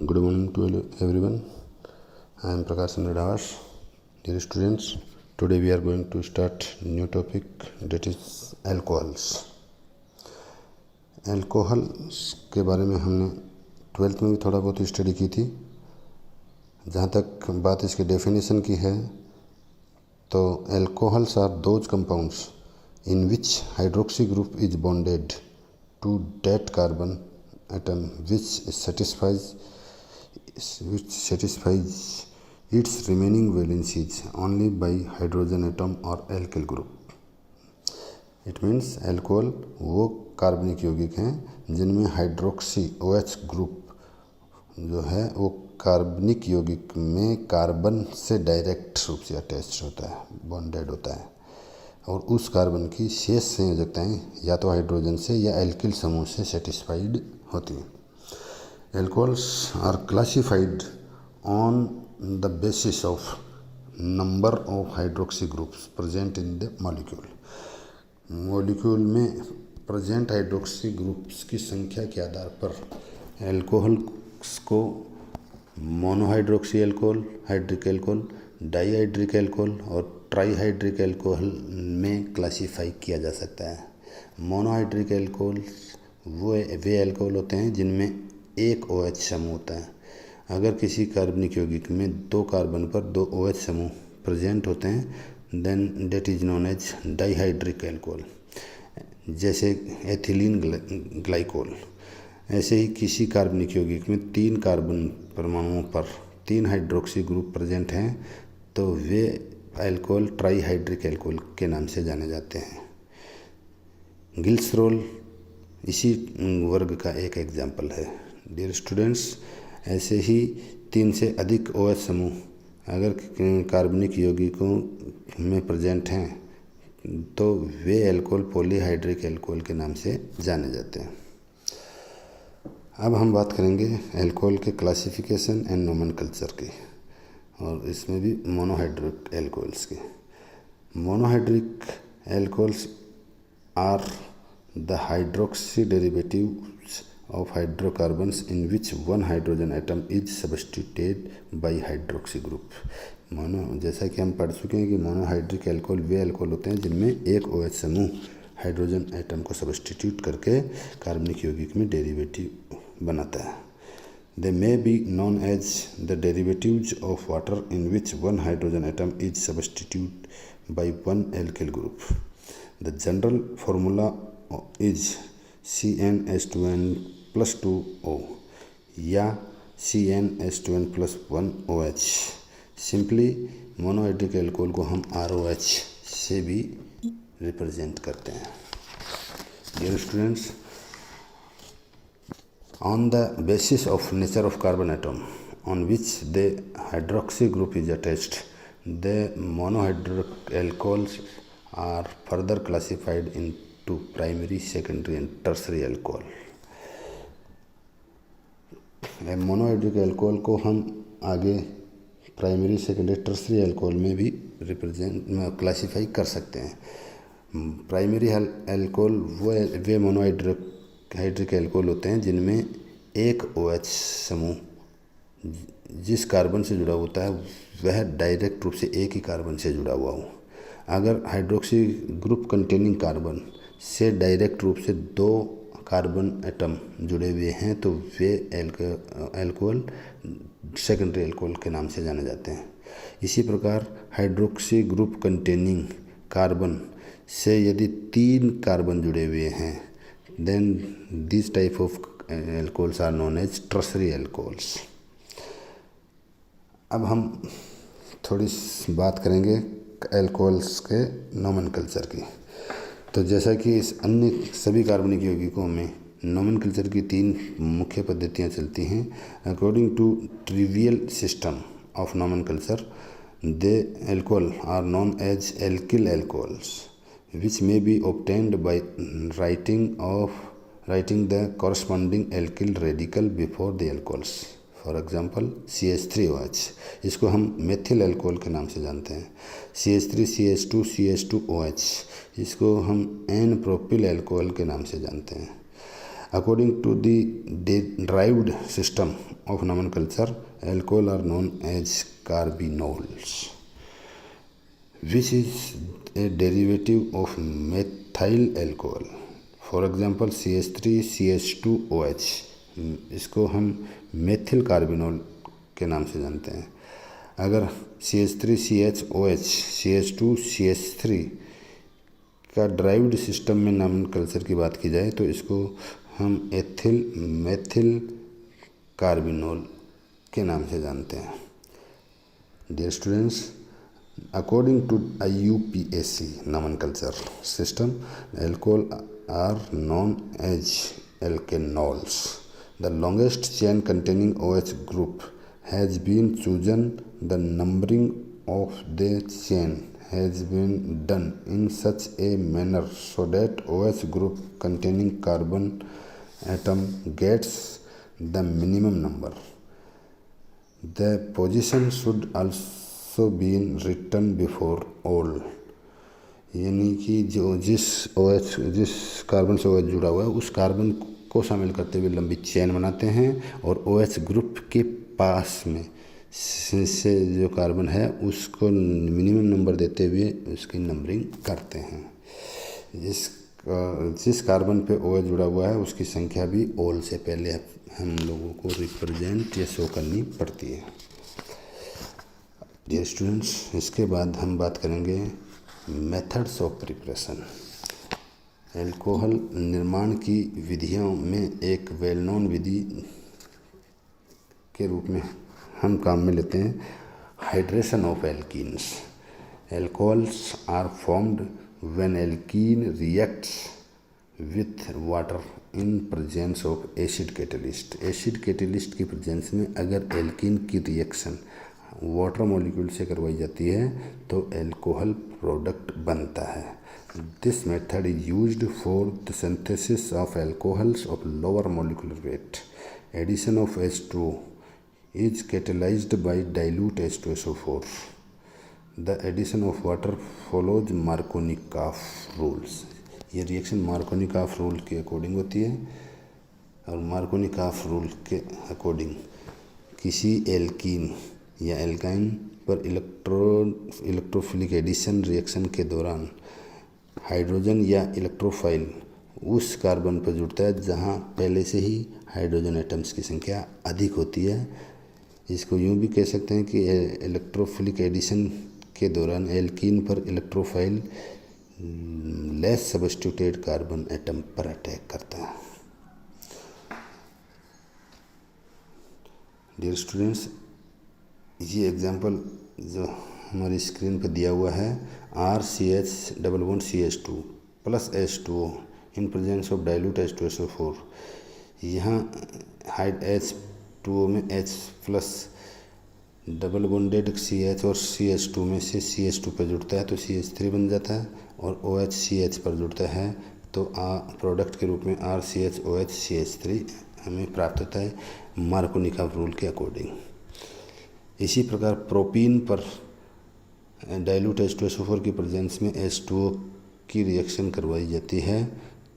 Good morning to everyone. I am Prakash Chandra. Dear students, today we are going to start new topic, that is alcohols. Alcohols के बारे में हमने 12th में भी थोड़ा बहुत स्टडी की थी। जहाँ तक बात इसके डेफिनेशन की है तो alcohols are those compounds in which hydroxy group is bonded to that carbon atom which satisfies its remaining valencies only by hydrogen atom or alkyl group. It means alcohol वो कार्बनिक यौगिक हैं जिनमें हाइड्रोक्सी OH ग्रुप जो है वो कार्बनिक यौगिक में कार्बन से डायरेक्ट रूप से अटैच्ड होता है, बॉन्डेड होता है, और उस कार्बन की शेष संयोजकताएं या तो हाइड्रोजन से या एल्किल समूह से सेटिस्फाइड होती हैं। Alcohols are classified on the basis of number of hydroxy groups present in the molecule. Molecule में प्रेजेंट हाइड्रोक्सी ग्रुप्स की संख्या के आधार पर एल्कोहल्स को monohydroxy alcohol, hydric alcohol, dihydric alcohol और ट्राईहाइड्रिक एल्कोहल में क्लासीफाई किया जा सकता है। मोनोहाइड्रिक एल्कोहल वे एल्कोहल होते हैं जिनमें एक OH समूह होता है। अगर किसी कार्बनिक यौगिक में दो कार्बन पर दो OH समूह प्रेजेंट होते हैं then that is known as dihydric alcohol, जैसे एथिलीन ग्लाइकोल। ऐसे ही किसी कार्बनिक यौगिक में तीन कार्बन परमाणुओं पर तीन हाइड्रोक्सी ग्रुप प्रेजेंट हैं तो वे एल्कोहल ट्राईहाइड्रिक एल्कोहल के नाम से जाने जाते हैं। ग्लिसरॉल इसी वर्ग का एक एग्जाम्पल है। डियर स्टूडेंट्स, ऐसे ही तीन से अधिक OH समूह अगर कार्बनिक यौगिकों में प्रेजेंट हैं तो वे एल्कोहल पॉलीहाइड्रिक एल्कोहल के नाम से जाने जाते हैं। अब हम बात करेंगे एल्कोहल के क्लासिफिकेशन एंड नोमेनक्लेचर की, और इसमें भी मोनोहाइड्रिक एल्कोहल्स की। Monohydric alcohols are the hydroxy derivatives of hydrocarbons in which one hydrogen atom is substituted by hydroxy group. जैसा कि हम पढ़ चुके हैं कि मोनोहाइड्रिक एल्कोहल वे एल्कोहल होते हैं जिनमें एक OH समूह हाइड्रोजन एटम को सब्स्टिट्यूट करके कार्बनिक यौगिक में डेरिवेटिव बनाता है। They may be known as the derivatives of water in which one hydrogen atom is substituted by one alkyl group. The general formula is CnH2n plus 2O या CnH2n plus 1OH। Simply monohydric alcohol को हम ROH से भी represent करते हैं। Dear students, on the basis of nature of carbon atom on which the hydroxy group is attached, the monohydric alcohols are further classified into primary, secondary and tertiary alcohol. Monohydric alcohol को हम आगे primary, secondary, tertiary alcohol में भी classify कर सकते हैं। Primary alcohol वे monohydric alcohol होते हैं जिनमें एक OH समूह जिस कार्बन से जुड़ा होता है वह डायरेक्ट रूप से एक ही कार्बन से जुड़ा हुआ हो। अगर हाइड्रोक्सी ग्रुप कंटेनिंग कार्बन से डायरेक्ट रूप से दो कार्बन एटम जुड़े हुए हैं तो वे एल्कोहल सेकेंडरी एल्कोहल के नाम से जाने जाते हैं। इसी प्रकार हाइड्रोक्सी ग्रुप कंटेनिंग कार्बन से यदि तीन कार्बन जुड़े हुए हैं then this type of alcohols are known as tertiary alcohols. अब हम थोड़ी बात करेंगे एल्कोहल्स के नोमेनक्लेचर की। तो जैसा कि इस अन्य सभी कार्बनिक यौगिकों में नोमेनक्लेचर की तीन मुख्य पद्धतियाँ चलती हैं। According to trivial system of nomenclature they alcohol are known as alkyl alcohols which may be obtained by writing the corresponding alkyl radical before the alcohols. For example CH3OH, इसको हम मेथिल एल्कोहल के नाम से जानते हैं। CH3, CH2, CH2OH, इसको हम N propyl alcohol के नाम से जानते हैं। According to the derived system of nomenclature, alcohol are known as carbenols, which is a derivative of methyl alcohol. For example CH3 CH2OH, इसको हम मेथिल कार्बिनोल के नाम से जानते हैं। अगर CH3 CHOH CH2 CH3 का ड्राइव्ड सिस्टम में नॉमेनक्लेचर की बात की जाए तो इसको हम एथिल मेथिल कार्बिनोल के नाम से जानते हैं। Dear students, according to IUPAC nomenclature system, alcohol are known as alkanols. The longest chain containing OH group has been chosen. The numbering of the chain has been done in such a manner so that OH group containing carbon atom gets the minimum number. The position should also be written before all. यानी कि जिस carbon से OH जुड़ा हुआ है उस carbon को शामिल करते हुए लंबी चेन बनाते हैं और OH ग्रुप के पास में से जो कार्बन है उसको मिनिमम नंबर देते हुए उसकी नंबरिंग करते हैं। जिस कार्बन पे OH जुड़ा हुआ है उसकी संख्या भी ऑल से पहले हम लोगों को रिप्रेजेंट या शो करनी पड़ती है। डियर स्टूडेंट्स, इसके बाद हम बात करेंगे मेथड्स ऑफ प्रिपरेशन। एल्कोहल निर्माण की विधियों में एक वेल नोन विधि के रूप में हम काम में लेते हैं hydration of alkenes. Alcohols are formed when alkene reacts with water in presence of acid catalyst. Acid catalyst की प्रेजेंस में अगर एल्कीन की रिएक्शन वाटर मॉलिक्यूल से करवाई जाती है तो एल्कोहल प्रोडक्ट बनता है। This method is used for the synthesis of alcohols of lower molecular weight. Addition of H2O is catalyzed by dilute H2SO4. The addition of water follows Markovnikov rules. ये reaction Markovnikov rule के according होती है और Markovnikov rule के according किसी alkene या alkyne पर electrophilic addition reaction के दौरान हाइड्रोजन या इलेक्ट्रोफाइल उस कार्बन पर जुड़ता है जहां पहले से ही हाइड्रोजन एटम्स की संख्या अधिक होती है। इसको यूँ भी कह सकते हैं कि इलेक्ट्रोफिलिक एडिशन के दौरान एल्कीन पर electrophile less substituted carbon atom पर अटैक करता है। डियर स्टूडेंट्स, ये एग्जांपल जो हमारी स्क्रीन पर दिया हुआ है RCH double bond CH2 plus H2O in presence of dilute H2SO4। यहाँ हाइड H2O में H plus double bonded CH और CH2 में से CH2 पर जुड़ता है तो CH3 बन जाता है और OH CH पर जुड़ता है तो प्रोडक्ट के रूप में RCHOH CH3 हमें प्राप्त होता है मार्कोनिकॉफ रूल के अकॉर्डिंग। इसी प्रकार प्रोपीन पर डाइल्यूट H2SO4 की प्रेजेंस में H2O की रिएक्शन करवाई जाती है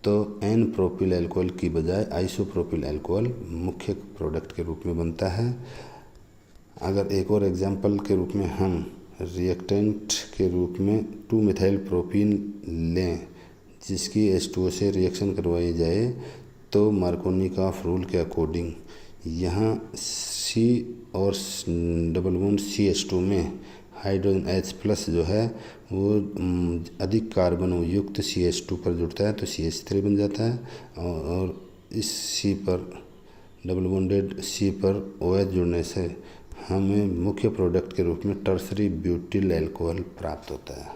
तो एन प्रोपिल अल्कोहल की बजाय आइसोप्रोपिल अल्कोहल मुख्य प्रोडक्ट के रूप में बनता है। अगर एक और एग्जांपल के रूप में हम रिएक्टेंट के रूप में 2-मिथाइल प्रोपीन लें जिसकी H2O से रिएक्शन करवाई जाए तो मार्कोनिकॉफ रूल के अकॉर्डिंग यहाँ C और डबल बॉन्ड CH2 में हाइड्रोजन H प्लस जो है वो अधिक कार्बन युक्त CH2 पर जुड़ता है तो CH3 बन जाता है और इस C पर डबल बॉन्डेड C पर OH जुड़ने से हमें मुख्य प्रोडक्ट के रूप में टर्सरी ब्यूटिल अल्कोहल प्राप्त होता है।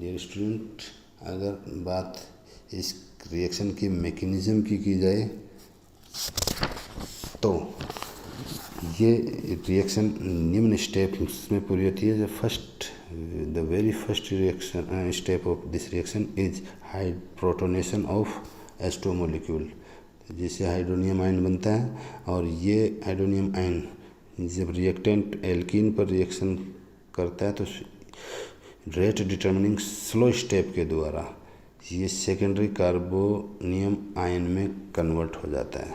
डियर स्टूडेंट, अगर बात इस रिएक्शन की मैकेनिज्म की जाए तो ये रिएक्शन निम्न स्टेप्स में पूरी होती है। The very first reaction step of this reaction is protonation of H2O molecule, जिससे हाइड्रोनियम आयन बनता है और ये हाइड्रोनियम आयन जब रिएक्टेंट एल्कीन पर रिएक्शन करता है तो रेट डिटर्मिनिंग स्लो स्टेप के द्वारा ये सेकेंडरी कार्बोनियम आयन में कन्वर्ट हो जाता है।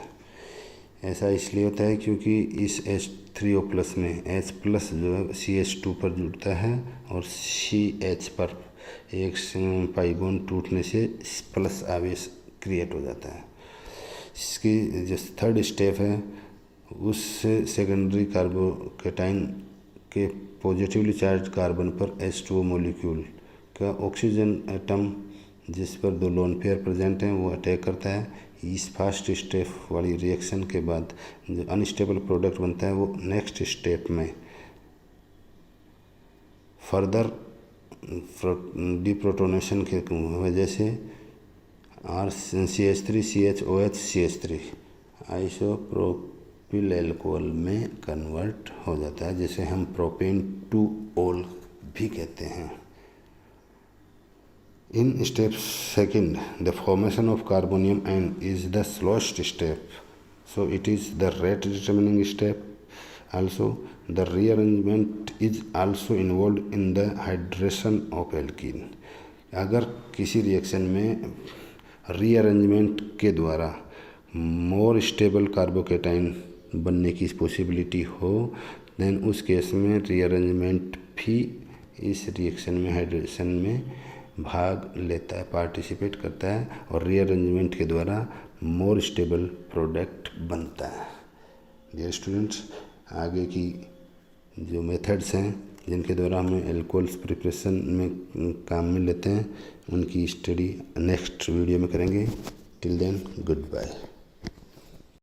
ऐसा इसलिए होता है क्योंकि इस H3O+ में H+ जो है CH2 पर जुड़ता है और CH पर एक पाई बॉन्ड टूटने से प्लस आवेश क्रिएट हो जाता है। इसकी जो थर्ड स्टेप है उस सेकेंडरी कार्बोकेटाइन के पॉजिटिवली चार्ज कार्बन पर H2O मॉलिक्यूल का ऑक्सीजन एटम जिस पर 2 लोन पेयर प्रेजेंट हैं वो अटैक करता है। इस फर्स्ट स्टेप वाली रिएक्शन के बाद जो अनस्टेबल प्रोडक्ट बनता है वो नेक्स्ट स्टेप में फर्दर डिप्रोटोनेशन के वजह से CH3CHOH आइसोप्रोपिल एल्कोहल में कन्वर्ट हो जाता है, जिसे हम प्रोपेन टू ओल भी कहते हैं। In step second, the formation of carbonium ion is the slowest step, so it is the rate determining step. Also, the rearrangement is also involved in the hydration of alkene. अगर किसी reaction में rearrangement के द्वारा more stable carbocation बनने की possibility हो, then उस case में रीअरेंजमेंट भी इस रिएक्शन में हाइड्रेशन में भाग लेता है, पार्टिसिपेट करता है और रीअरेंजमेंट के द्वारा मोर स्टेबल प्रोडक्ट बनता है। डियर स्टूडेंट्स, आगे की जो मेथड्स हैं जिनके द्वारा हमें एल्कोहल्स प्रिपरेशन में काम में लेते हैं उनकी स्टडी नेक्स्ट वीडियो में करेंगे। Till then, good bye.